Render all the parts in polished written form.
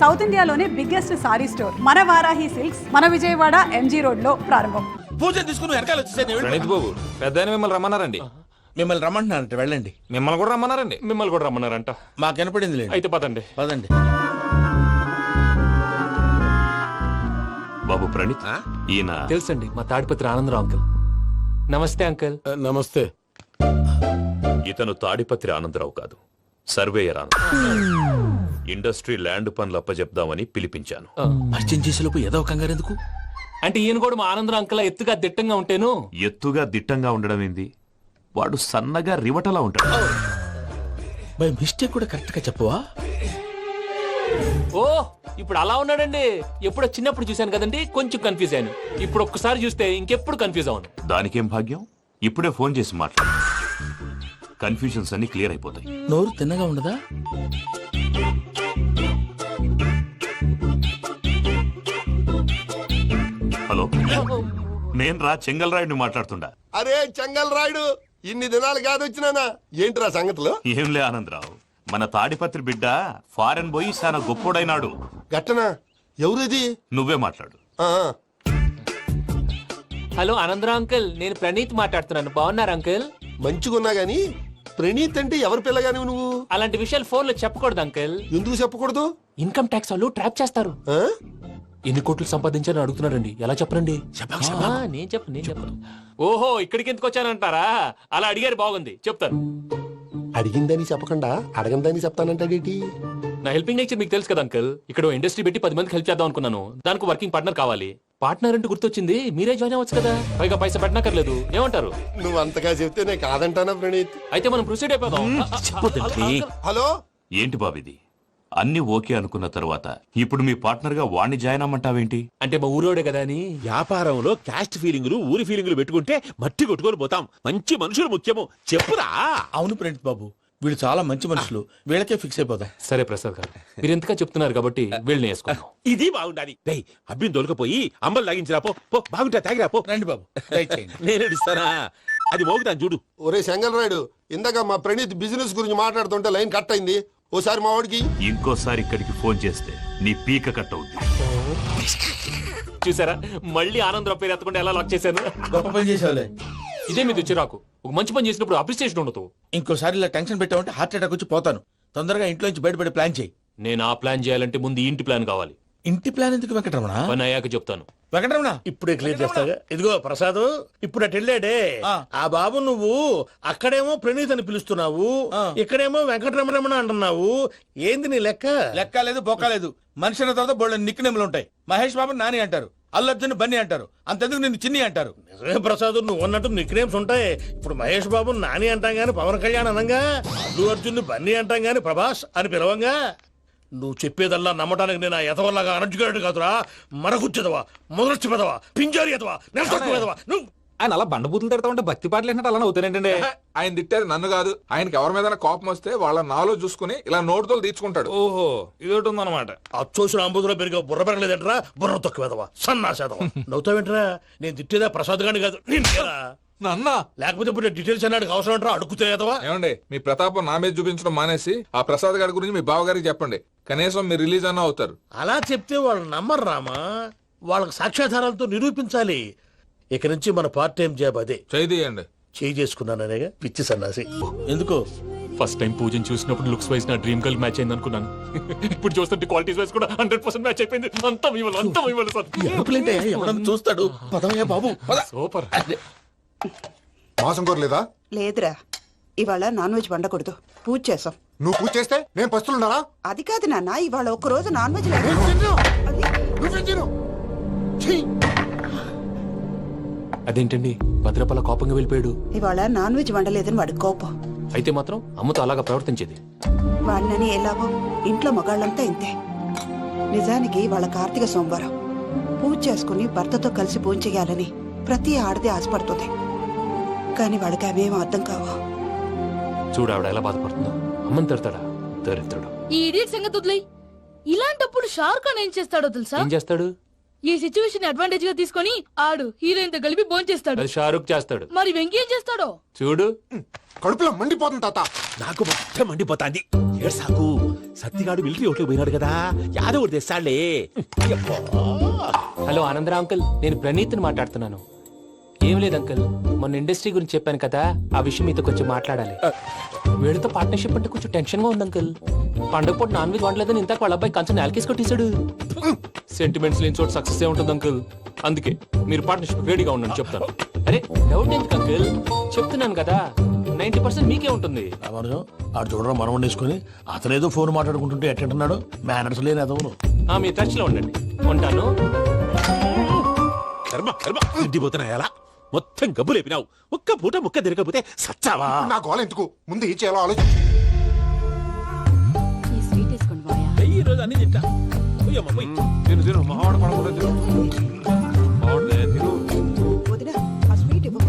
South ఇండియాలోనే biggest sorry store మన Varahi silks మన విజయవాడ ఎంజీ రోడ్ లో ప్రారంభం. పూజ తీసుకుని వెనకాల వచ్చేసాను. ప్రణీత్ బాబు పెద్ద మిమ్మల్ని రమ్మన్నారండి. మిమ్మల్ని రమ్మంటున్నారంట, వెళ్ళండి. మిమ్మల్ని కూడా రమ్మన్నారండి. మిమ్మల్ని కూడా రమ్మన్నారంట. మాకు వినపడింది లేదు. అయితే పదండి. పదండి. బాబు ప్రణీత్, ఈయన తెలుసండి, మా తాడిపత్రి ఆనందరావు అంకుల్. నమస్తే అంకుల్. నమస్తే. ఇతను తాడిపత్రి ఆనందరావు కాదు, సర్వేయర్ ఆనందరావు. ఇండస్ట్రీ ల్యాండ్ పనులు అప్పజెప్దామని పిలిపించాను. పరిచయం చేసేలోపు ఏదో కంగారు ఎందుకు? అంటే ఈయన కూడా మా ఆనందరావు అంకుల్ ఎత్తుగా దిట్టంగా ఉంటేను. ఎత్తుగా దిట్టంగా ఉండడం ఏంది, వాడు సన్నగా రివటలా ఉంటాడు. బై మిస్టేక్ కూడా కరెక్ట్ గా చెప్పవా? ఓ ఇప్పుడు అలా ఉన్నాడండి. ఎప్పుడో చిన్నప్పుడు చూశాను కదండి, కొంచెం కన్ఫ్యూజ్ అయ్యాను. ఇప్పుడు ఒక్కసారి చూస్తే ఇంకెప్పుడు కన్ఫ్యూజ్ అవును. దానికేం భాగ్యం, ఇప్పుడే ఫోన్ చేసి మాట్లాడు. కన్ఫ్యూజన్స్ అన్ని క్లియర్ అయిపోతాయి. నోరు తిన్నగా ఉండదా? హలో, నేను రా చెంగల్ రాయుడిని మాట్లాడుతుండా. అరే చెంగల్ రాయుడు, ఇన్ని దినాలు కాదు వచ్చినానా? ఏంట్రా సంగతులు? ఏంలే ఆనందరావు, మన తాడిపత్రి బిడ్డ ఫారెన్ పోయి చాలా గొప్పోడైనాడు. గట్టనా? ఎవరిది? నువ్వే మాట్లాడు. ఆ, హలో ఆనందరావు అంకుల్, నేను ప్రణీత్ మాట్లాడుతున్నాను. బాగున్నారు అంకుల్? మంచిగున్నా గాని ప్రణీత్ అంటే ఎవరి పిల్లగాని నువ్వు? అలాంటి విషయాలు ఫోన్ లో చెప్పకూడదు అంకుల్. ఎందుకు చెప్పకూడదు? ఇన్కమ్ ట్యాక్స్ వాళ్ళు ట్రాప్ చేస్తారు. ఆ? ఎన్ని కోట్లు సంపాదించాలని అడుగుతున్నారండి. ఎలా చెప్పరండి? నేను చెప్పను. ఓహో, ఇక్కడికి ఎందుకు వచ్చానంటారా? అలా అడిగారు, బాగుంది, చెప్తాను. అడిగిందని చెప్పకుండా అడగందని చెప్తానంటాడేటి? నా హెల్పింగ్ నేచర్ మీకు తెలుసు కదా అంకల్. ఇక్కడ ఇండస్ట్రీ పెట్టి 10 మందికి హెల్ప్ చేద్దాం అనుకున్నాను. దానికి వర్కింగ్ పార్ట్నర్ కావాలి. పార్ట్నర్ అంటే గుర్తొచ్చింది, మీరే జాయిన్ అవ్వచ్చు కదా. పైగా పైసా పెట్టనక్కర్లేదు. ఏమంటారు? నువ్వు అంతగా చెప్తే నేను కాదంటానా ప్రణీత్? అయితే మనం ప్రొసీడ్ అయిపోదాం. హలో, ఏంటి బాబిది, అన్ని ఓకే అనుకున్న తర్వాత ఇప్పుడు మీ పార్ట్నర్ గా వాణ్ణి జాయిన్ అమ్మంటావేంటి? అంటే మా ఊరోడే కదా అని. వ్యాపారంలో క్యాస్ట్ ఫీలింగులు, ఊరి ఫీలింగులు పెట్టుకుంటే మట్టి కొట్టుకొని పోతాం. మంచి మనుషులు ముఖ్యము. చెప్పురా. అవును ప్రణీత్ బాబు, వీళ్ళు చాలా మంచి మనుషులు. వీళ్ళకే ఫిక్స్ అయిపోదాం. సరే ప్రసాద్ గారు, మీరు ఎంతగా చెప్తున్నారు కాబట్టి వీళ్ళని వేసుకుందాం. ఇది బాగుండాలి. డై అబ్బిని దొలకపోయి అంబలు లాగించిరా పో. పో బాగుంటా, తాగిరా పో. రండి బాబు, దయచేయండి. నేను ఇస్తానా? అది మోగుతాను చూడు. ఒరే చెంగల్ రాయుడు, ఇందాక మా ప్రణీత్ బిజినెస్ గురించి మాట్లాడుతుంటే లైన్ కట్ అయింది. ఓసారి మా వాడికి ఇంకోసారి ఇక్కడికి ఫోన్ చేస్తే నీ పీక కట్ అవుద్ది. చూసారా, మళ్ళీ ఆనందరావు పేరు ఎత్తకుండా ఎలా లాక్ చేశాను. గొప్ప పని చేసేవాళ్ళే. ఇదే మీద చిరాకు. ఒక మంచి పని చేసినప్పుడు అప్రిసియేషన్ ఉండదు. ఇంకోసారి ఇలా టెన్షన్ పెట్టామంటే హార్ట్ అటాక్ వచ్చి పోతాను. తొందరగా ఇంట్లో నుంచి బయటపడే ప్లాన్ చేయి. నేను ఆ ప్లాన్ చేయాలంటే ముందు ఈ ఇంటి ప్లాన్ కావాలి. ఇంటి ప్లాన్ ఎందుకు వెంకటరమణ? పని అయ్యాక చెప్తాను. వెంకటరమణ ఇప్పుడే క్లియర్ చేస్తాగా. ఇదిగో ప్రసాద్, ఇప్పుడు అటు వెళ్ళాడే ఆ బాబు, నువ్వు అక్కడేమో ప్రణీత్ అని పిలుస్తున్నావు, ఇక్కడేమో వెంకటరమణ అంటున్నావు. ఏంది నీ లెక్క? లెక్క లేదు, బొక్క లేదు. మనిషి అన్న తర్వాత బోళ్ళ నిక్నెములు ఉంటాయి. మహేష్ బాబు నాని అంటారు, అల్లు అర్జున్ బన్నీ అంటారు, అంతెందుకు నిన్ను చిన్ని అంటారు. నిజమే ప్రసాద్, నువ్వు అన్నట్టు నిక్ నేమ్స్ ఉంటాయి. ఇప్పుడు మహేష్ బాబు నాని అంటాం గాని పవన్ కళ్యాణ్ అనంగా, అల్లు అర్జున్ బన్నీ అంటాం గాని ప్రభాస్ అని పిలవంగా. నువ్వు చెప్పేదల్లా నమ్మటానికి నేను ఎతవల్లాగా అనర్జుకేటెడ్ కాదురా. మరగుచ్చదవా, మొదలచ్చి పెదవా, పింజారి ఎదవా, నెలసొక్కు పెదవా. నువ్వు ఆయన అలా బండబూతులు తిడతా ఉంటే భక్తి పాటలు ఏంటంటే అలా అవుతానంటే. ఆయన తిట్టేది నన్ను కాదు, ఆయనకి ఎవరి మీద కోపం వస్తే వాళ్ళ నాలో చూసుకుని ఇలా నోటుతో తీర్చుకుంటాడు. ఓహో, ఇదొకటి ఉందన్నమాట. అచ్చోసిన అంబుధులో పెరిగా బుర్ర పెరగలేదంటరా. బుర్ర తొక్కు వెదవా, సన్నాసేదవా. నవ్వుతావేంట్రా? నేను తిట్టేదా ప్రసాద్ గాని కాదు, నేను నన్నా లేకపోతే ఇప్పుడు డీటెయిల్స్ అన్నాడు అవసరం అంటారా? అడుగుతాయేదవా? ఏమండి, మీ ప్రతాపం నా మీద చూపించడం మానేసి ఆ ప్రసాద్ గారి గురించి మీ బావగారికి చెప్పండి. కనీసం మీరు రిలీజ్ అన్న అవుతారు. అలా చెప్తే వాళ్ళు నమ్మరు రామా. వాళ్ళకి సాక్ష్యాధారాలతో నిరూపించాలి. ఇక నుంచి మన పార్ట్ టైం జాబ్ అదే. చేయండి. చేయి చేసుకున్నాననేగా పిచ్చి సన్నాసి. ఎందుకు? ఫస్ట్ టైం పూజను చూసినప్పుడు లుక్స్ వైజ్ నా డ్రీమ్ గర్ల్ మ్యాచ్ అయింది అనుకున్నాను. ఇప్పుడు చూస్తుంటే క్వాలిటీస్ వైజ్ కూడా 100% మ్యాచ్ అయిపోయింది. అంతా ఇవ్వాలి సార్. ఎవడన్నా చూస్తాడు. పదమయ్యా బాబు, పద. సూపర్. మాసం కోరలేదా? లేదురా, ఇవాళ నాన్ వెజ్ వండకూడదు. పూజ చేసాం. నువ్వు పూజ చేస్తే నేను పస్తులున్నారా? అది కాదు నాన్న, ఇవాళ ఒక్క రోజు నాన్ వెజ్ అదేంటండి, భద్రపల కోపంగా వెళ్ళిపోయాడు. ఇవాళ నాన్ వెజ్ వండలేదని వాడి కోపం. అయితే మాత్రం అమ్మతో అలాగా ప్రవర్తించేది. వాడినని ఎలాగో ఇంట్లో మగాళ్ళంతా ఇంతే. నిజానికి వాళ్ళ కార్తీక సోమవారం పూజ చేసుకుని భర్తతో కలిసి పూజ చేయాలని ప్రతి ఆడది ఆశపడుతుంది. కానీ వాడికి అవేం అర్థం కావు. చూడు ఆవిడ ఎలా బాధపడుతుందో. అమ్మని తిడతాడా? దరిద్రుడు. ఈ ఇడియట్ సంగతి వదిలేయ్. ఇలాంటప్పుడు షారుఖ్ ఖాన్ ఏం చేస్తాడో తెలుసా? ఏం చేస్తాడు? ఈ సిచ్యువేషన్ అడ్వాంటేజ్ గా తీసుకొని ఆడు హీరోయిన్ తో కలిపి బోన్ చేస్తాడు. అది షారుఖ్ చేస్తాడు. మరి వెంకీ ఏం చేస్తాడో చూడు. కడుపులో మండిపోతుంది తాత. నాకు మొత్తం మండిపోతాంది. ఏడ్సాకు సత్తిగాడు మిలిటరీ ఓట్లకు పోయినాడు కదా యాదవ్ ఒకటి తెస్తాడులే. హలో ఆనందరావు అంకుల్, నేను ప్రణీత్ని మాట్లాడుతున్నాను. ఏం లేదు అంకుల్, మొన్న ఇండస్ట్రీ గురించి చెప్పాను కదా, ఆ విషయం మీతో కొంచెం మాట్లాడాలి. వీళ్ళతో పార్ట్నర్షిప్ అంటే కొంచెం టెన్షన్ గా ఉంది అంకుల్. పండగ పూట నాన్ వెజ్ వండలేదని ఇంతకు వాళ్ళ అబ్బాయి కంచెం నేలకేసి కొట్టేశాడు. సెంటిమెంట్స్ లేని చోట సక్సెస్ ఏ ఉంటుంది అంకుల్. అందుకే మీరు పార్ట్నర్షిప్ రెడీగా ఉండండి చెప్తాను. అరే డౌట్ ఎందుకు అంకుల్, చెప్తున్నాను కదా 90% మీకే ఉంటుంది. రామానుజం ఆడు చూడడం మనం వండేసుకుని అతనేదో ఫోన్ మాట్లాడుకుంటుంటే ఎట్టంటున్నాడు మేనర్స్ లేని అదవును. మీ టచ్ లో ఉండండి, ఉంటాను. కర్మ కర్మ తిండిపోతున్నాయలా మొత్తం గబ్బు లేపినావు. ఒక్క పూట ముక్క తిరగకపోతే సచ్చావా? నా గోల ఎందుకు ముందు ఈ చేయాలో ఆలోచించు. ఈ రోజు అన్ని తింటా. పోయమ్మ, పోయ్. తిను తిను మావాడ పడకుండా తిను. మావాడలే, తిను. వదినా ఆ స్వీట్ ఇవ్వు.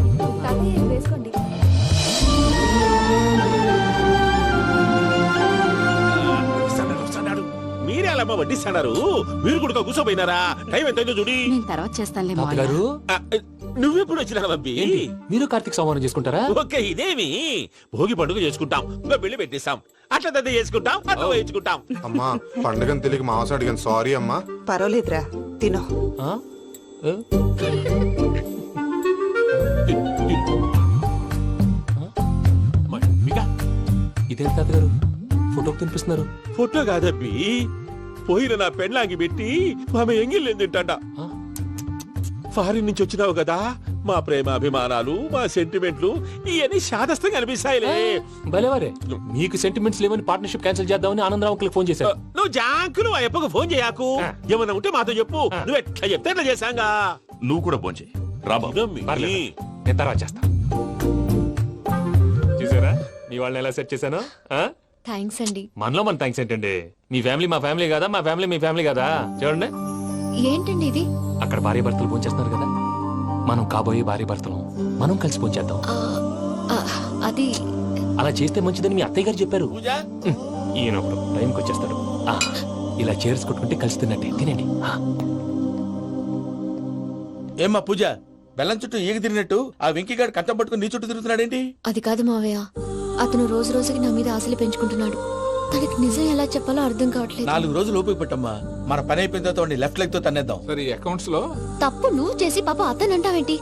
వేసుకోండి. వస్తాడు. మీరే అలా వడ్డిస్తాడారు. మీరు కూడా కూర్చోపోయినారా? టైం ఎంతైందో చూడి. తర్వాత చేస్తానులే తాతగారు ఆ, నువ్వెప్పుడు వచ్చినా బంబి? ఏంటి మీరు కార్తీక్ సంహారం చేసుకుంటారా? ఓకే, ఇదేమి భోగి పండుగ చేసుకుంటాం, ఇంకా పెళ్లి పెట్టేస్తాం, అట్లా దద్ద చేసుకుంటాం, అట్లా వేయించుకుంటాం. అమ్మా పండుగని తెలియక మాంసం అడిగాను సారీ అమ్మా. పర్వాలేదురా తినో. ఆ? ఏ? మమ్మిగా ఇదేంటి తాతగారు ఫోటోకి తినిపిస్తున్నారు? ఫోటో కాదబ్బి, పోయిన నా పెళ్ళాంగి పెట్టి ఆమె ఎంగిల్ తింటాడ. ఆ? ఫారిన్ నుంచి వచ్చినావు కదా, మా ప్రేమ అభిమానాలు మా సెంటిమెంట్లు ఇవన్నీ శాదస్తంగా అనిపిస్తాయిలే. భలేవారే, మీకు సెంటిమెంట్స్ లేవని పార్ట్నర్షిప్ క్యాన్సిల్ చేద్దామని ఆనందరావు అంకుల్ ఫోన్ చేశారు. నువ్వు జాంకులు ఆ అప్పకు ఫోన్ చేయకు. ఏమన్నా ఉంటే మాతో చెప్పు. నువ్వు ఎట్లా చెప్తే ఎట్లా చేశాంగా. నువ్వు కూడా భోంచేయి రాబాబు. పర్లేదు, నేను తర్వాత చేస్తా. చూసారా మీ వాళ్ళని ఎలా సెట్ చేశాను? థ్యాంక్స్ అండి. మనలో మన థ్యాంక్స్ ఏంటండి, మీ ఫ్యామిలీ మా ఫ్యామిలీ కదా, మా ఫ్యామిలీ మీ ఫ్యామిలీ కదా. చూడండి ఏంటండి ఇది? అక్కడ భార్య భర్తలు ఫోన్ చేస్తున్నారు కదా, మనం కాబోయే భార్య భర్తలు మనం కలిసి ఫోన్ చేద్దాం. అది అలా చేస్తే మంచిదని మీ అత్తయ్య గారు చెప్పారు. పూజ ఈయన ఒకడు టైంకి వచ్చేస్తాడు. ఇలా చేర్స్ కొట్టుకుంటే కలిసి తిన్నట్టే తినండి. ఏమ్మా పూజ, బెల్లం చుట్టూ ఈగ తిరిగినట్టు ఆ వెంకీగాడు కంచం పట్టుకుని నీ చుట్టూ తిరుగుతున్నాడేంటి? అది కాదు మావయ్య, అతను రోజు రోజుకి నా మీద ఆశలు పెంచుకుంటున్నాడు. తనకి నిజం ఎలా చెప్పాలో అర్థం కావట్లేదు. 4 రోజులు ఓపిక పట్టమ్మా, మన పని అయిపోయిన తర్వాత లెఫ్ట్ లెగ్ తో తన్నేద్దాం. సరే అకౌంట్స్ లో తప్పు నువ్వు చేసి పాప అతను అంటావేంటి?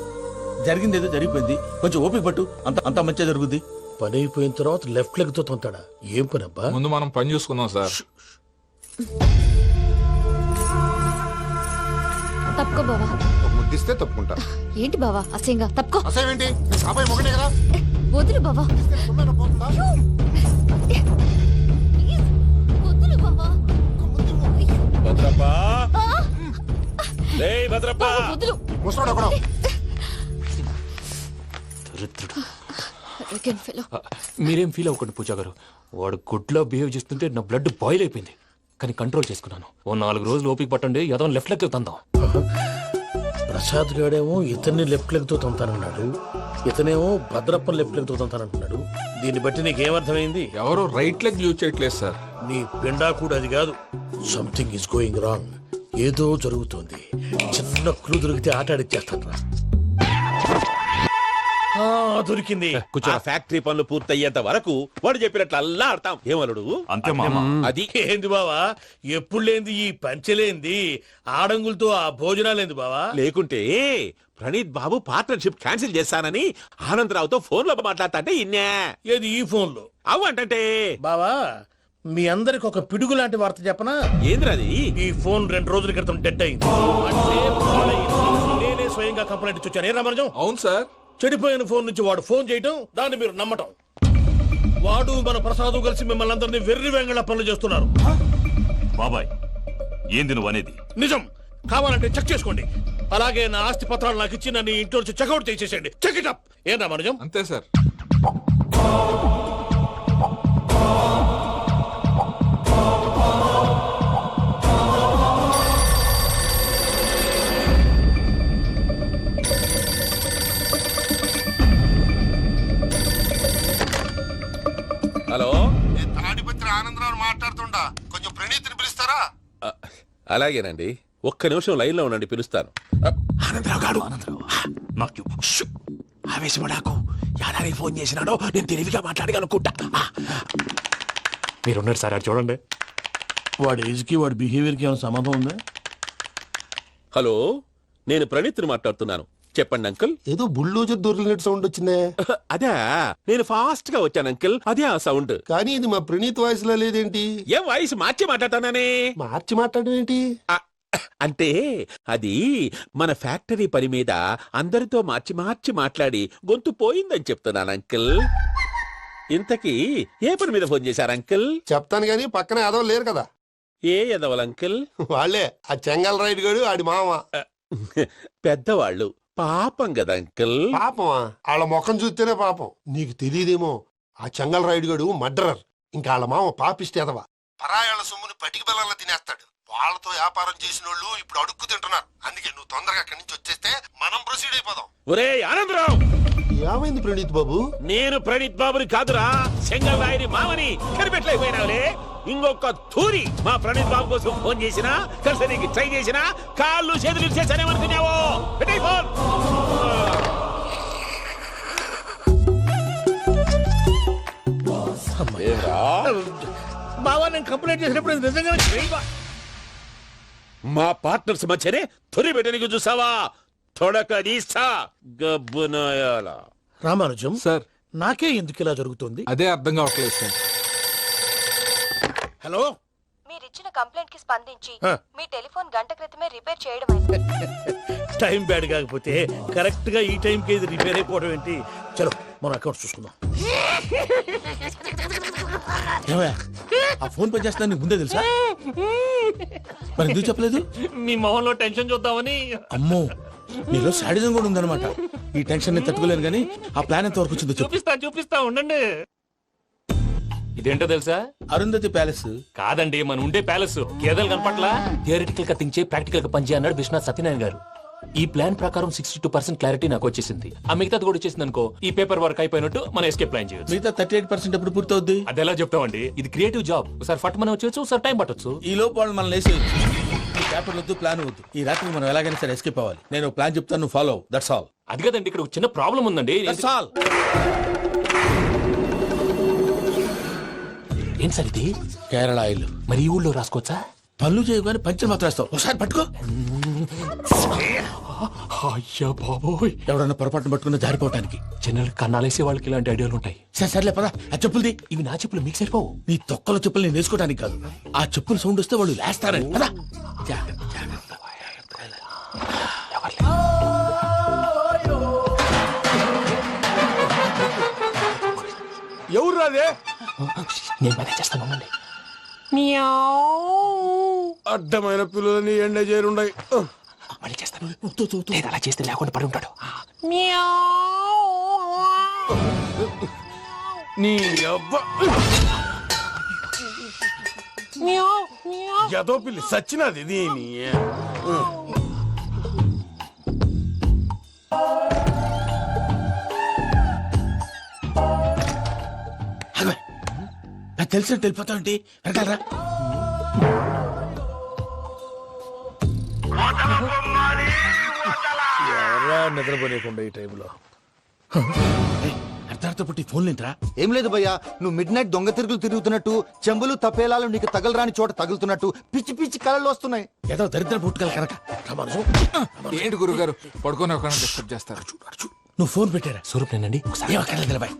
జరిగింది ఏదో జరిగిపోయింది, కొంచెం ఓపిక పట్టు, అంత మంచిగా జరుగుద్ది. పని అయిపోయిన తర్వాత లెఫ్ట్ లెగ్ తో తొంతాడా? ఏం పని అబ్బా? ముందు మనం పని చూసుకుందాం సార్. తప్పుకో బావా. ఒక ముద్దిస్తే తప్పుకుంటా. ఏంటి బావా అసహ్యంగా? తప్పుకో. అసేమేంటి కాబోయే మొగనే కదా. వదులు బావా. సుమ్మన పోతుందా? వదులు బావా. భద్రప్పా, లేయ్ భద్రప్పా. వదులు. ముసలోడు ఒకడు. Arrogant fellow. మీరేం ఫీల్ అవ్వకండి పూజా గారు, వాడు గుడ్లో బిహేవ్ చేస్తుంటే నా బ్లడ్ బాయిల్ అయిపోయింది, కానీ కంట్రోల్ చేసుకున్నాను. ఓ 4 రోజులు ఓపిక పట్టండి, ఏదో లెఫ్ట్ లెగ్ తందాం. ప్రసాద్ గాడేమో ఇతన్ని లెఫ్ట్ లెగ్ తో తొంతానన్నాడు, ఇతనేమో భద్రప్పని లెఫ్ట్ లెగ్ తో తొంతానంటున్నాడు. దీన్ని బట్టి నీకేమర్థమైంది? ఎవరు రైట్ లెగ్ యూజ్ చేయట్లేదు సార్. నీ పిండా కూడా అది కాదు. Something is going wrong. ఏదో జరుగుతోంది. చిన్న క్లూ దొరికితే ఆట ఆడిచ్చేస్తాను రా. దొరికింది. ఆ ఫ్యాక్టరీ పనులు పూర్తయ్యేంత వరకు వాడు చెప్పినట్లు అల్లా ఆడతాం. ఏమలుడు అంతే మామ. అది ఏంది బావా, ఎప్పుడు లేంది ఈ పంచలేంది, ఆడంగులతో ఆ భోజనాలేంది బావా? లేకుంటే ప్రణీత్ బాబు పార్ట్నర్షిప్ క్యాన్సిల్ చేస్తానని ఆనందరావుతో ఫోన్ లో మాట్లాడతా అంటే ఇన్నే. ఏది ఈ ఫోన్ లో? అవ్వంటే బావా మీ అందరికి ఒక పిడుగు లాంటి వార్త చెప్పనా? ఏంద్రది? ఈ ఫోన్ 2 రోజుల క్రితం డెడ్ అయింది. అంటే పాడైంది. నేనే స్వయంగా కంప్లైంట్ ఇచ్చి వచ్చాను. ఏ రామరాజం? అవును సార్. చెడిపోయిన ఫోన్ నుంచి వాడు ఫోన్ చేయటం, దాన్ని మీరు నమ్మటం. వాడు మన ప్రసాదు కలిసి మిమ్మల్ని అందరినీ వెర్రి వెంగళ పనులు చేస్తున్నారు. బాబాయ్ ఏంది నువ్వు అనేది? నిజం. కావాలంటే చెక్ చేసుకోండి. అలాగే నా ఆస్తి పత్రాలు నాకు ఇచ్చి నన్ను ఇంట్లో నుంచి చెక్అౌట్ చేసేసండి. Check it up. ఏం రామరాజం? అంతే సార్. హలో, తాడిపత్రి ఆనందరావు మాట్లాడుతుండా, కొంచెం ప్రణీతిని పిలుస్తారా? అలాగేనండి, ఒక్క నిమిషం లైన్ లో ఉండండి, పిలుస్తాను. ఆనందరావు గాడు. నాకు ఆవేశపడాకు. యాదానికి ఫోన్ చేసినాడో నేను తెలివిగా మాట్లాడగలనుకుంటా. మీరున్నారు సార్, అది చూడండి. వాడి ఏజ్ కి వాడి బిహేవియర్ కి ఏమైనా సంబంధం ఉందా? హలో, నేను ప్రణీత్ని మాట్లాడుతున్నాను. చెప్పండి అంకుల్. ఏదో బుల్డోజర్ దొరికినట్టు సౌండ్ వచ్చిందే. అదే, నేను ఫాస్ట్ గా వచ్చాను అంకుల్, అదే ఆ సౌండ్. కానీ ఇది మా ప్రణీత్ వాయిస్ లో లేదేంటి? ఏం వాయిస్ మార్చి మాట్లాడతానని? మార్చి మాట్లాడడం ఏంటి? అంటే అది మన ఫ్యాక్టరీ పని మీద అందరితో మార్చి మార్చి మాట్లాడి గొంతు పోయిందని చెప్తున్నాను అంకుల్. ఇంతకీ ఏ పని మీద ఫోన్ చేశారు అంకుల్? చెప్తాను గానీ పక్కన ఏదో లేరు కదా. ఏ ఎదవల్ అంకుల్? వాళ్ళే ఆ చెంగల్ రైడ్ గడు ఆడి మామ. పెద్దవాళ్ళు పాపం కదా అంకుల్. పాపమా? వాళ్ళ ముఖం చూస్తేనే పాపం. నీకు తెలియదేమో, ఆ చెంగల్ రైడ్ గడు మర్డరర్. ఇంకా వాళ్ళ మామ పాపిస్తే ఎదవా. పరాయాళ్ళ సొమ్ముని పటికి బెల్లంలో తినేస్తాడు. వాళ్ళతో వ్యాపారం చేసిన వాళ్ళు ఇప్పుడు అడుక్కు తింటున్నారు. అందుకే నువ్వు తొందరగా అక్కడి నుంచి వచ్చేస్తే మనం ప్రొసీడ్ అయిపోదాం. ఒరే ఆనందరావు, ఏమైంది ప్రణీత్ బాబు? నేను ప్రణీత్ బాబుని కాదురా, చెంగల్ రాయని మామని. కనిపెట్టలేకపోయినావులే. ఇంకొక తూరి మా ప్రణీత్ బాబు కోసం ఫోన్ చేసినా, కలిసి నీకు ట్రై చేసినా కాళ్ళు చేతులు చేశానేమనుకున్నావో. పెట్టేయ్ ఫోన్. బావా, నేను కంప్లైంట్ చేసినప్పుడు ఇది నిజంగానే చేయవా? మా పార్ట్నర్స్ మధ్యనే తొలి పెట్టడానికి చూసావా? తొడక తీస్తా గబ్బునాయాల. రామానుజం సార్, నాకే ఎందుకు ఇలా జరుగుతుంది? అదే అర్థం కావట్లేదు సార్. హలో, మీరిచ్చిన కంప్లైంట్ కి స్పందించి ఆ. మీ టెలిఫోన్ గంట క్రితమే రిపేర్ చేయడం టైం బ్యాడ్ కాకపోతే కరెక్ట్ గా ఈ టైం కి ఇది రిపేర్ అయిపోవడం ఏంటి? చలో మన అకౌంట్ చూసుకుందాం. ఏమయ్య, ఆ ఫోన్ పని చేస్తున్నా నీకు ముందే తెలుసా? మరి ఎందుకు చెప్పలేదు? మీ మొహంలో టెన్షన్ చూద్దామని. అమ్మో, నీలో శాడిజం కూడా ఉందన్నమాట. ఈ టెన్షన్ నేను తట్టుకోలేను కానీ ఆ ప్లాన్ ఎంత వరకు వచ్చిందో చెప్పు. చూపిస్తా ఉండండి. ఇదేంటో తెలుసా? అరుంధతి ప్యాలెస్ కాదండి, మన ఉండే ప్యాలెస్. గేదెలు కనపట్లా? థియరిటికల్ గా థింక్ చేయి, ప్రాక్టికల్ గా పనిచేయ అన్నాడు విశ్వనాథ్ సత్యనారాయణ గారు. ఈ ప్లాన్ ప్రకారం 62% క్లారిటీ నాకు వచ్చేసింది. ఆ మిగతాది కూడా వచ్చేసింది అనుకో, ఈ పేపర్ వర్క్ అయిపోయినట్టు మనం ఎస్కేప్ ప్లాన్ చేయొచ్చు. మిగతా 38% ఎప్పుడు పూర్తవుద్ది? అది ఎలా చెప్తామండి? ఇది క్రియేటివ్ జాబ్. ఒకసారి ఫట్ మనం వచ్చేయచ్చు, ఒకసారి టైం పట్టొచ్చు. ఈ లోపు వాళ్ళు మనం లేసేయచ్చు. ఈ పేపర్ వద్దు, ప్లాన్ వద్దు. ఈ రాత్రి మనం ఎలాగైనా సరే ఎస్కేప్ అవ్వాలి. నేను ప్లాన్ చెప్తాను, నువ్వు ఫాలో. That's all. అది కదండి, ఇక్కడ ఒక చిన్న ప్రాబ్లం ఉందండి. That's all. ఏం సార్ ఇది? కేరళ ఆయిల్. మరి ఈ ఊళ్ళో రాసుకోవచ్చా? పనులు చేయగానే పంచర్ మాత్రం వేస్తావు. ఒకసారి పట్టుకో. అయ్యా బాబోయ్, ఎవడన్నా పొరపాటున పట్టుకున్న జారిపోవటానికి. జనరల్ కన్నాలేసే వాళ్ళకి ఇలాంటి ఐడియాలు ఉంటాయి. సర్లే పదా. ఆ చెప్పులది. ఇవి నా చెప్పులు మీకు సరిపోవు. నీ తొక్కల చెప్పులు నేను వేసుకోవడానికి కాదు, ఆ చెప్పులు సౌండ్ వస్తే వాళ్ళు లేస్తారని. పదా. ఎవరు రాదే? నేను మేనేజ్ చేస్తాను, ఉండండి. అడ్డమైన పిల్లలని ఎండ చేరుండయి. మళ్ళీ చేస్తాను. లేదు, అలా చేస్తే లేకుండా పడి ఉంటాడు. నీ అబ్బా ఎదో పిల్లి సచ్చినది దీని. నాకు తెలిసినట్టు వెళ్ళిపోతావు ఏంటి? వెనకాలరా. ఎవరా నిద్రపోలేకుండా ఈ టైంలో? అర్ధార్థ పుట్టి ఫోన్ లేంట్రా. ఏం లేదు భయ్యా, నువ్వు మిడ్ నైట్ దొంగ తిరుగులు తిరుగుతున్నట్టు, చెంబులు తపేలాలు నీకు తగలరాని చోట తగులుతున్నట్టు పిచ్చి పిచ్చి కళలు వస్తున్నాయి. ఏదో దరిద్ర పుట్టుకల కనుక. ఏంటి గురుగారు పడుకొని ఒక డిస్టర్బ్ చేస్తారు? నువ్వు ఫోన్ పెట్టారా? స్వరూపేనండి. ఏమక్కర్లేదు బాయ్.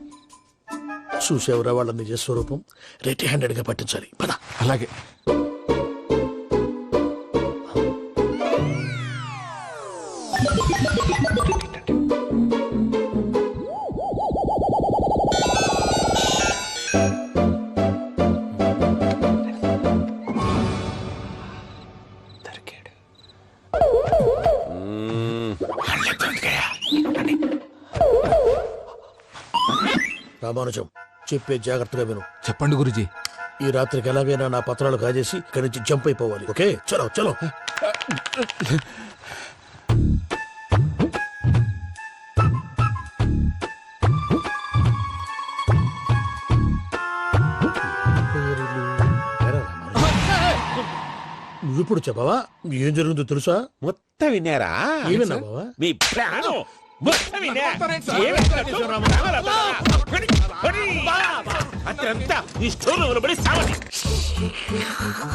చూసేవరా వాళ్ళ నిజ స్వరూపం. రెట్టి హ్యాండెడ్ గా పట్టించాలి. పద. అలాగే. రామానుజం, చెప్పే జాగ్రత్తగా విను. చెప్పండి గురుజీ. ఈ రాత్రికి ఎలాగైనా నా పత్రాలు కాజేసి ఇక్కడి నుంచి జంప్ అయిపోవాలి. ఓకే, చలో చలో. నువ్విప్పుడు చెప్పవా ఏం జరుగుతుందో తెలుసా? మొత్తం విన్నారా? ఏమన్నా బావా? మీ ప్లాను మొత్తం విన్నా? అత్రంతా ఈ స్టోర్ లో పడి సావని.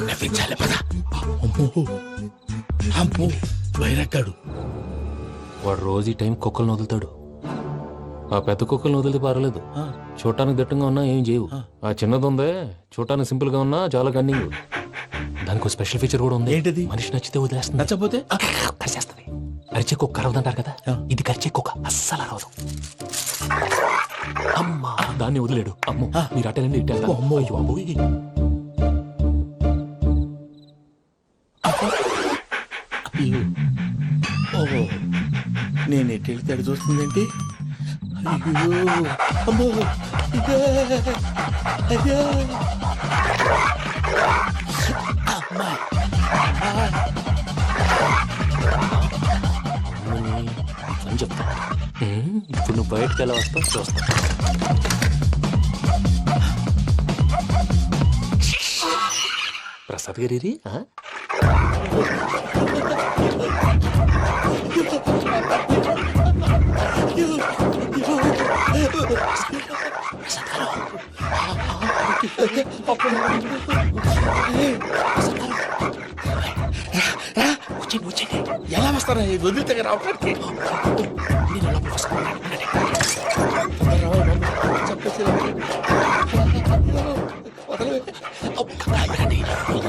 నవ్వించాలి పద. అమ్మో అమ్మో బైరక్కాడు. వాడు రోజు ఈ టైం కుక్కలను వదులుతాడు. ఆ పెద్ద కుక్కలను వదిలితే పర్లేదు, చూడటానికి దట్టంగా ఉన్నా ఏం చేయవు. ఆ చిన్నది ఉందే చూడటానికి సింపుల్ గా ఉన్నా చాలా కన్నింగ్. దానికి ఒక స్పెషల్ ఫీచర్ కూడా ఉంది. ఏంటిది? మనిషి నచ్చితే వదిలేస్తుంది, నచ్చపోతే కరిచేస్తుంది. అరిచే కుక్క అరవదంటారు కదా, ఇది కరిచే కుక్క అస్సలు అరవదు. అమ్మా దాన్ని వదిలేడు. అమ్మో మీరు అటెండి ఇట్టే. అమ్మో అయ్యో అబ్బోయ్. ఓహో నేను ఎటు వెళ్తే అటు చూస్తుందేంటి? అయ్యో అమ్మో ఇదే. అయ్యో అమ్మా. అని చెప్తా. ఇప్పుడు నువ్వు బయటకు ఎలా వస్తావు చూస్తా. ప్రసాద్ గారి ఎలా వస్తారా వదిలితే రావడానికి?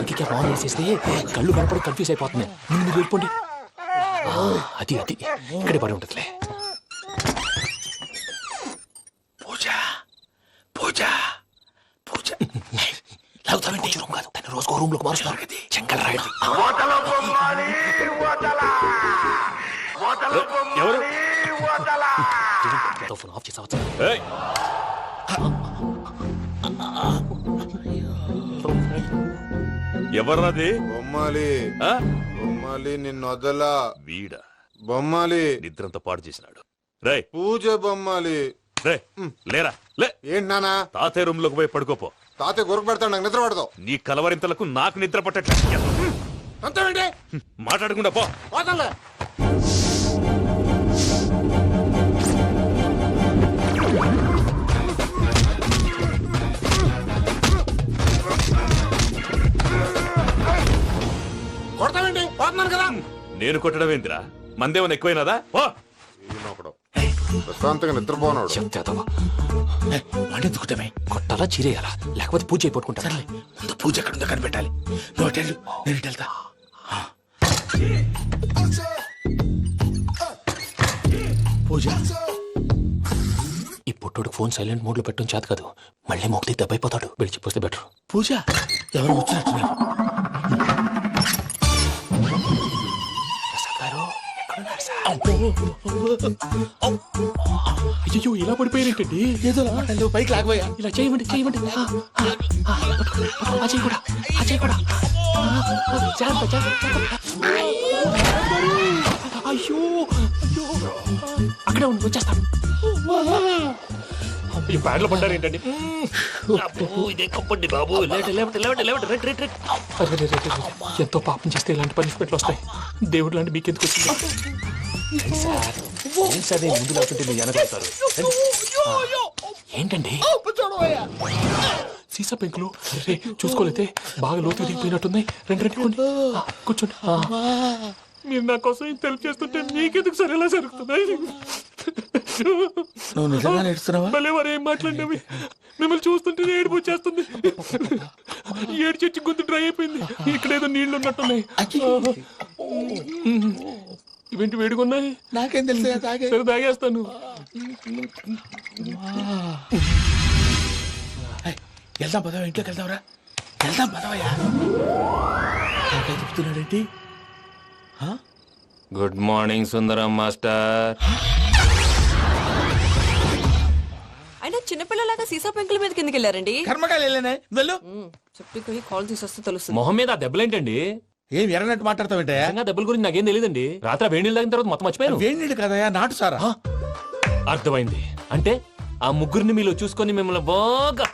ఇంకే ఫోన్ చేసేస్తే కళ్ళు కనపడి కన్ఫ్యూజ్ అయిపోతుంది. మీరు వెళ్ళిపోండి. అది అది ఇక్కడే పడి ఉంటుందిలే. పూజ పూజ పూజ లాగుతామంటే రూమ్ కాదు, తను రోజుకో రూమ్ లోకి మారుస్తున్నారు కదా. చెంగల్ రాయుడు ఎవరు? ఫోన్ ఆఫ్ చేసావచ్చు. ఎవర్రాది? బొమ్మాలి ఆ? బొమ్మాలి నిన్ను వదలా. వీడా బొమ్మాలి నిద్రంతా పాడు చేసినాడు. రే పూజ బొమ్మాలి. రే లేరా లే. ఏంటి నానా? తాతయ్య రూమ్ లోకి పోయి పడుకోపో. తాతయ్య గురకు పెడతాడు, నాకు నిద్ర పడతావు. నీ కలవరింతలకు నాకు నిద్ర పట్టట్లేదు. అంతేంటి? మాట్లాడకుండా పో. పోతాలే. కొడతావేంటి? పోతున్నాను కదా. నేను కొట్టడం ఏంటిరా? మందేమన్నా ఎక్కువైనదా? ఓ ప్రశాంతంగా నిద్రపోనాడు. చెప్తావా వండెత్తుకుంటామే. కొట్టాలా చీరేయాలా లేకపోతే పూజ అయిపోట్టుకుంటా. సర్లే ముందు పూజ ఎక్కడ ఉందో కనిపెట్టాలి. నువ్వు అటు వెళ్ళు, నేను ఇటు వెళ్తా. పూజ ఈ పుట్టోడు ఫోన్ సైలెంట్ మోడ్ లో పెట్టడం చేత కాదు. మళ్ళీ మొక్కి దెబ్బైపోతాడు. వెళ్ళి చెప్పొస్తే బెటర్. పూజ ఎవరు వచ్చినట్టున్నారు? అయ్యో ఇలా పడిపోయినట్టండి. ఏదో నువ్వు పైకి లాగబోయా. ఇలా చేయమండి చేయమండి. అజయ్ కూడా అజయ్ కూడా జాగ్రత్త జాగ్రత్త. అయ్యో అయ్యో అక్కడే ఉండి వచ్చేస్తాను. ఈ బ్యాడ్ లో పడ్డారు ఏంటండి? ఇదే కప్పండి బాబు. ఎంతో పాపం చేస్తే ఇలాంటి పనిష్మెంట్లు వస్తాయి. దేవుడు లాంటి మీకెందుకు వచ్చింది? సార్ ముందు లేకుంటే మీరు వెనకాడతారు. ఏంటండి సీసా పెంకులు? అరే చూసుకోలేతే బాగా లోతు దిగిపోయినట్టున్నాయి. రెండు రెండు కూర్చోండి. మీరు నా కోసం ఇంత హెల్ప్ చేస్తుంటే మీకెందుకు సరే ఎలా జరుగుతున్నాయి? నువ్వు నిజంగా నేర్చుతున్నావా? మళ్ళీ వారు ఏం మాట్లాడినవి మిమ్మల్ని చూస్తుంటే ఏడుపు వచ్చేస్తుంది. ఏడు చెట్టు గొంతు డ్రై అయిపోయింది. ఇక్కడేదో నీళ్లు ఉన్నట్టున్నాయి. ఇవేంటి వేడుకున్నాయి? నాకేం తెలుసు, సరే తాగేస్తాను. వెళ్దాం పదవా, ఇంట్లోకి వెళ్దాంరా. వెళ్దాం పదవయ్యా. చెప్తున్నాడేంటి? గుడ్ మార్నింగ్ సుందరం మాస్టర్. అయినా చిన్నపిల్లలాగా సీసా పెంకుల మీద కిందకి వెళ్ళారండి. కర్మకాయలు వెళ్ళానే వెళ్ళు. చెప్పి కాల్ తీసొస్తే తెలుస్తుంది. మొహం మీద ఆ దెబ్బలేంటండి? ఏం ఎర్రనట్టు మాట్లాడతావేంటే? దెబ్బల గురించి నాకేం తెలియదండి. రాత్రి వేడి నీళ్ళు తాగిన తర్వాత మొత్తం మర్చిపోయాను. వేడి నీళ్ళు కదయా, నాటు సారా. అర్థమైంది. అంటే ఆ ముగ్గురిని మీలో చూసుకొని మిమ్మల్ని బాగా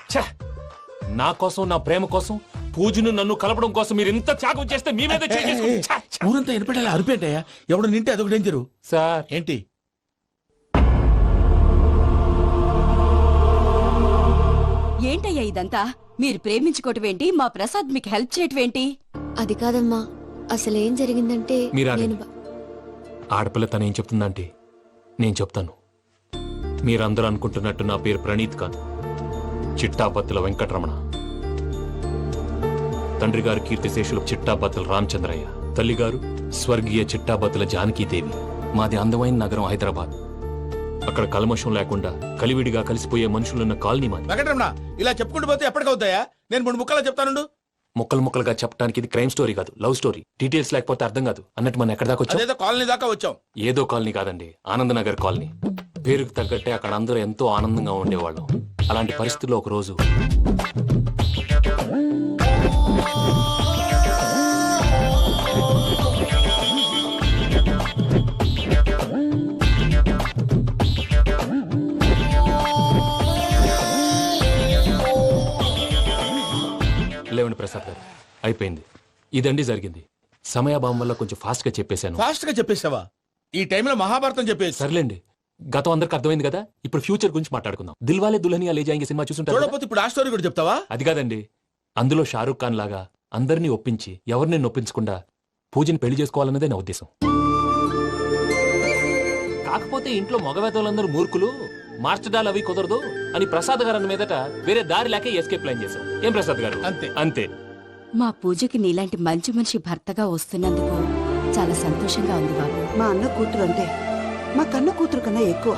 నా కోసం నా ప్రేమ కోసం పూజను నన్ను కలపడం కోసం మీరు ఇంత త్యాగం చేస్తే మీ మీద ఊరంతా ఎనపెట్టాలి అరిపేంటయ్యా. ఎవడు నింటే అదొక డేంజరు. సార్ ఏంటి? ఏంటయ్యా ఇదంతా? మీరు ప్రేమించుకోవటం ఏంటి? మా ప్రసాద్ మీకు హెల్ప్ చేయటం ఏంటి? అది కాదమ్మా, అసలు ఏం జరిగిందంటే మీరా నేను ఆడపిల్ల తనేం చెప్తుందంటే నేను చెప్తాను. మీరందరూ అనుకుంటున్నట్టు నా పేరు ప్రణీత్ కాదు, చిట్టాపత్తుల వెంకటరమణ. తండ్రి గారు కీర్తిశేషులు చిట్టాపత్తుల రామచంద్రయ్య, తల్లిగారు స్వర్గీయ చిట్టాపత్తుల జానకీదేవి. మాది అందమైన నగరం హైదరాబాద్. అక్కడ కల్మషం లేకుండా కలివిడిగా కలిసిపోయే మనుషులున్న కాలనీ మాది. వెంకటరమణ, ఇలా చెప్పుకుంటూ పోతే ఎప్పటికవుతాయా? నేను 3 ముక్కలా చెప్తానుండు. ముక్కలు ముక్కలుగా చెప్పడానికి ఇది క్రైమ్ స్టోరీ కాదు, లవ్ స్టోరీ. డీటెయిల్స్ లేకపోతే అర్థం కాదు. అన్నట్టు మనం ఎక్కడ దాకా వచ్చాం? అదేదో కాలనీ దాకా వచ్చాం. ఏదో కాలనీ కాదండి, ఆనందనగర్ కాలనీ. పేరుకు తగ్గట్టే అక్కడ అందరూ ఎంతో ఆనందంగా ఉండేవాళ్ళం. అలాంటి పరిస్థితుల్లో ఒక రోజు లేవండి ప్రసాద్ గారు, అయిపోయింది. ఇదండి జరిగింది. సమయాభావం వల్ల కొంచెం ఫాస్ట్ గా చెప్పేశాను. ఫాస్ట్ గా చెప్పేసావా? ఈ టైంలో మహాభారతం చెప్పేసి. సర్లేండి, గతం అందరికి అర్థమైంది కదా. ఇప్పుడు ఫ్యూచర్ గురించి మాట్లాడుకుందాం. దిల్వాలే దుల్హనియా లే జాయేంగే సినిమా చూసుంటారు. చూడకపోతే ఇప్పుడు ఆ స్టోరీ కూడా చెప్తావా? అది కాదండి, అందులో షారూఖ్ ఖాన్ లాగా అందరినీ ఒప్పించి ఎవరిని నొప్పించకుండా పూజని పెళ్లి చేసుకోవాలన్నదే నా ఉద్దేశం. కాకపోతే ఇంట్లో మగవేతలందరూ మూర్ఖులు, మార్చడాలు అవి కుదరదు అని ప్రసాద్ గారు అన్న మీదట వేరే దారి లేక ఎస్కేప్ ప్లాన్ చేశాం. ఏం ప్రసాద్ గారు? అంతే అంతే. మా పూజకి నీలాంటి మంచి మనిషి భర్తగా వస్తున్నందుకు చాలా సంతోషంగా ఉంది బాబు. మా అన్న కూతురు అంటే మా కన్న కూతురు కన్నా ఎక్కువ.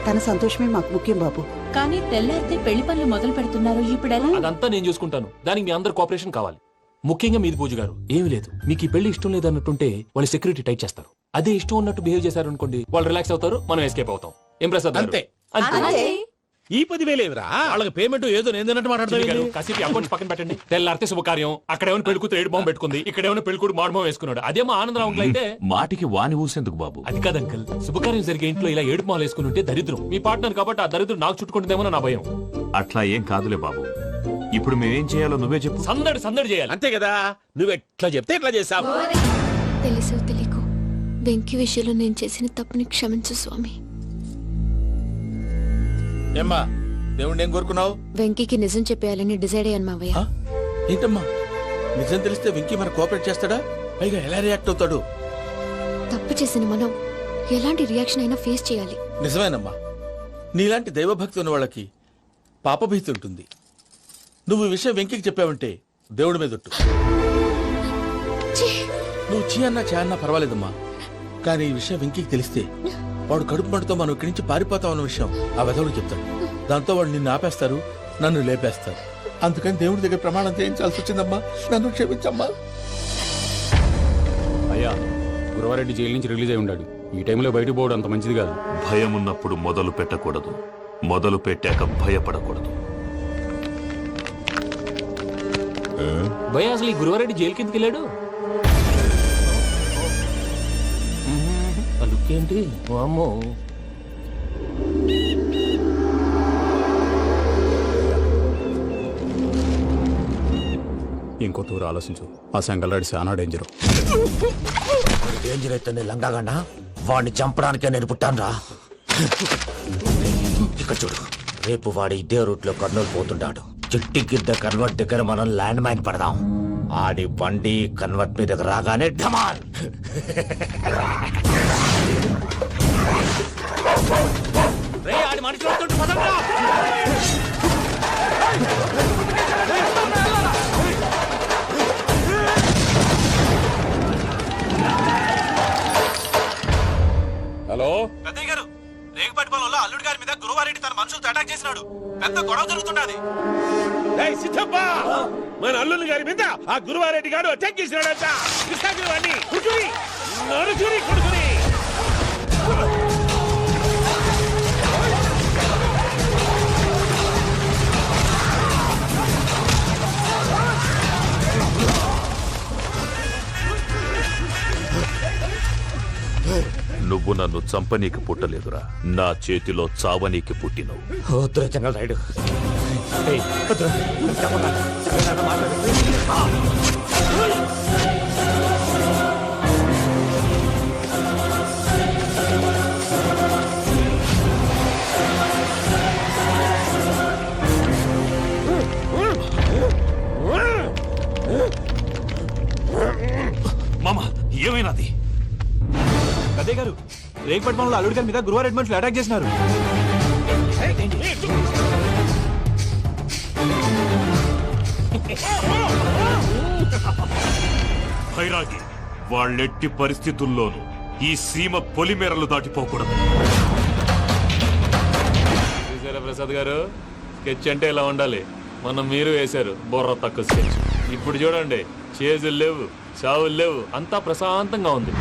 తన సంతోషమే మాకు ముఖ్యం బాబు. కానీ తెల్లారితే పెళ్లి పనులు మొదలు పెడుతున్నారు, ఇప్పుడు అదంతా నేను చూసుకుంటాను. దానికి మీ అందరు కోఆపరేషన్ కావాలి. ముఖ్యంగా మీది పూజ గారు. ఏమీ లేదు, మీకు ఈ పెళ్లి ఇష్టం లేదు అన్నట్టుంటే వాళ్ళు సెక్యూరిటీ టైట్ చేస్తారు. అదే ఇష్టం ఉన్నట్టు బిహేవ్ చేశారు అనుకోండి, వాళ్ళు రిలాక్స్ అవుతారు, మనం ఎస్కేప్ అవుతాం. ఏం ప్రసాద్ గారు? అంతే. ఈ 10,000 ఏమిరా? వాళ్ళకి పేమెంట్ ఏదో నేందన్నట్టు చిన్ని గారు, మాట్లాడతాను. కాసేపు అకౌంట్స్ పక్కన పెట్టండి. తెల్లారితే శుభకార్యం. అక్కడ ఏమైనా పెళ్లి కూతురు ఏడు బాంబు పెట్టుకుంది, ఇక్కడ ఏమైనా పెళ్లి కూతురు మాడు బాంబు వేసుకున్నాడు. అదేమో ఆనందరావు అంకుల్ అయితే మాటికి వాని ఊసేందుకు బాబు? అది కాదు అంకుల్, శుభకార్యం జరిగే ఇంట్లో ఇలా ఏడు మాలు వేసుకుని ఉంటే దరిద్రం. మీ పార్ట్నర్ కాబట్టి ఆ దరిద్రం నాకు చుట్టుకుంటుందేమో నా భయం. అట్లా ఏం కాదులే బాబు. ఇప్పుడు మేమేం చేయాలో నువ్వే చెప్పు. సందడి సందడి చేయాలి. అంతే కదా, నువ్వు ఎట్లా చెప్తే ఎట్లా చేస్తావు. తెలుసో తెలియకో వెంకీ విషయంలో నేను చేసిన తప్పుని క్షమించు స్వామి. ఏమ్మా, దేవుణ్ణి ఏం కోరుకున్నావు? వెంకీకి నిజం చెప్పేయాలని డిసైడ్ అయ్యాను మావయ్య. ఏంటమ్మా, నిజం తెలిస్తే వెంకీ మన కోఆపరేట్ చేస్తాడా? పైగా ఎలా రియాక్ట్ అవుతాడు? తప్పు చేసిన మనం ఎలాంటి రియాక్షన్ అయినా ఫేస్ చేయాలి. నిజమేనమ్మా, నీలాంటి దైవభక్తి ఉన్న వాళ్ళకి పాపభీతి ఉంటుంది. నువ్వు ఈ విషయం వెంకీకి చెప్పావంటే దేవుడి మీద ఒట్టు. నువ్వు చీ అన్నా చే అన్నా పర్వాలేదమ్మా, కానీ ఈ విషయం వెంకీకి తెలిస్తే వాడు కడుపు మంటతో మనం ఇక్కడి నుంచి పారిపోతాం అన్న విషయం ఆ వెధవుడు చెప్తాడు. దాంతో వాడు నిన్ను ఆపేస్తారు, నన్ను లేపేస్తారు. అందుకని దేవుడి దగ్గర ప్రమాణం చేయించాల్సి వచ్చిందమ్మా, నన్ను క్షమించమ్మా. అయ్యా, గురవారెడ్డి జైలు నుంచి రిలీజ్ అయి ఉన్నాడు. ఈ టైంలో బయటకు పోవడం అంత మంచిది కాదు. భయం ఉన్నప్పుడు మొదలు పెట్టకూడదు, మొదలు పెట్టాక భయపడకూడదు. భయ అసలు ఈ గురువారెడ్డి జైలు కిందకి వెళ్ళాడు. ఏంటి అమ్మో, ఇంకో తూరు ఆలోచించు. ఆ సంగల్లాడి చాలా డేంజర్. డేంజర్ అయితే లంగాగండా వాడిని చంపడానికే నేను పుట్టానురా. ఇక్కడ చూడు, రేపు వాడు ఇదే రూట్ లో కర్నూలు పోతుంటాడు. చిట్టి గిద్ద కన్వర్ట్ దగ్గర మనం ల్యాండ్ మైన్ పడదాం. ఆడి బండి కన్వర్ట్ మీద రాగానే ఢమాన్. ఆడి మనుషులు వస్తుంటే పదండ్రా. హలో పెద్దయ్య గారు, రేగుపాటి పొలంలో అల్లుడి గారి మీద గురువారెడ్డి తన మనుషులతో అటాక్ చేసినాడు. పెద్ద గొడవ జరుగుతున్నది. సిద్ధప్ప, మన అల్లుని గారి మీద ఆ గురువారెడ్డి గారు అటాక్ చేసినాడంట. కృష్ణాగిరి కుడుకుని నరుచుని కొడుకుని. నువ్వు నన్ను చంపనీకి పుట్టలేదురా, నా చేతిలో చావనీకి పుట్టినవు. చెంగల్ రైడు. ఏమైనది? అదే గారు రేగపట్నంలో అల్లుడి గారి మీద గురువారెడ్డి మనుషులు అటాక్ చేసినారు. భైరాగి, వాళ్ళెట్టి పరిస్థితుల్లోనూ ఈ సీమ పొలిమేరలు దాటిపోకూడదు. చూసారా ప్రసాద్ గారు, స్కెచ్ అంటే ఇలా ఉండాలి. మనం మీరు వేశారు బుర్ర తక్కువ స్కెచ్. ఇప్పుడు చూడండి, చేజులు లేవు, చావులు లేవు, అంతా ప్రశాంతంగా ఉంది.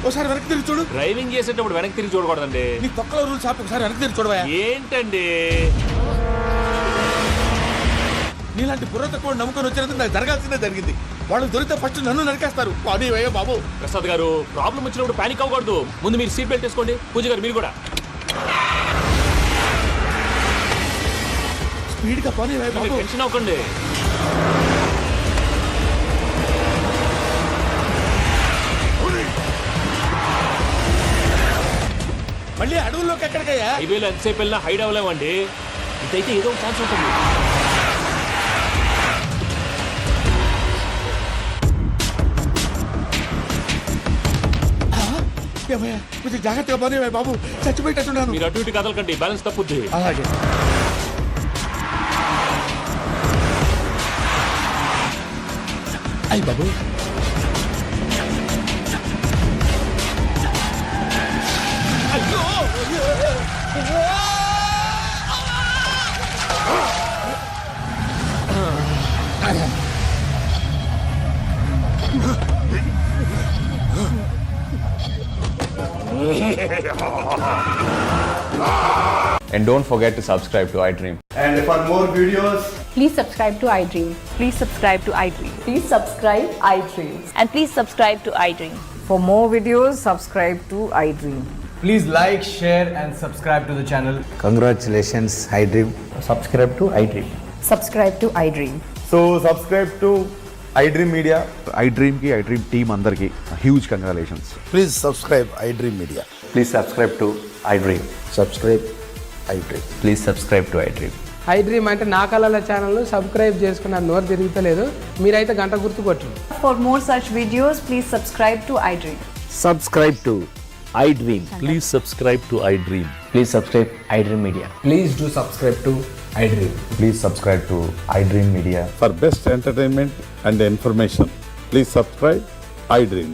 ఒకసారి వెనక్కి తిరిగి చూడు. డ్రైవింగ్ చేసేటప్పుడు వెనక్కి తిరిగి చూడకూడదండి. నీ తొక్కలో రూల్స్ ఆపి ఒకసారి వెనక్కి తిరిగి చూడవా. ఏంటండి నీలాంటి బుర్ర తక్కువ నమ్ముకొని వచ్చినందుకు నాకు జరగాల్సిందే జరిగింది. వాళ్ళు దొరికితే ఫస్ట్ నన్ను నరికేస్తారు. అది వయ్యా బాబు. ప్రసాద్ గారు, ప్రాబ్లం వచ్చినప్పుడు పానిక్ అవ్వకూడదు. ముందు మీరు సీట్ బెల్ట్ వేసుకోండి. పూజ గారు మీరు కూడా స్పీడ్ గా పని బాబు. టెన్షన్ అవ్వకండి. మళ్ళీ అడవుల్లోకి ఎక్కడికయ్యా? హైవేలో ఎంతసేపు వెళ్ళినా హైడ్ అవ్వలేమండి. ఇదైతే ఏదో ఒక ఛాన్స్ ఉంటుంది. కొంచెం జాగ్రత్తగా పని బాబు, చచ్చిపోయేటట్టున్నాను. మీరు అటు ఇటు కదలకండి, బ్యాలెన్స్ తప్పుద్ది. అలాగే. అయ్యి బాబు, And don't forget to subscribe to iDream. And for more videos, Please subscribe to iDream. Please subscribe to iDream. Please subscribe iDream. And please subscribe to iDream. For more videos, subscribe to iDream. please like, share and subscribe to the channel. Congratulations, iDream. Subscribe to iDream. Subscribe to iDream. So subscribe to iDream Media. iDream ki iDream team andarki huge congratulations. Please subscribe iDream media. Please subscribe to iDream. Subscribe iDream. Please subscribe to iDream. iDream అంటే నా కళల channel subscribe చేసుకున్న నోరు తిరుగుతలేదు. మీరైతే గంట గుర్తు కొట్టండి. For more such videos, please subscribe to iDream. Subscribe to iDream. Please subscribe to iDream. Please subscribe iDream Media. Please do subscribe to iDream. Please subscribe to iDream Media. For best entertainment and information, please subscribe iDream.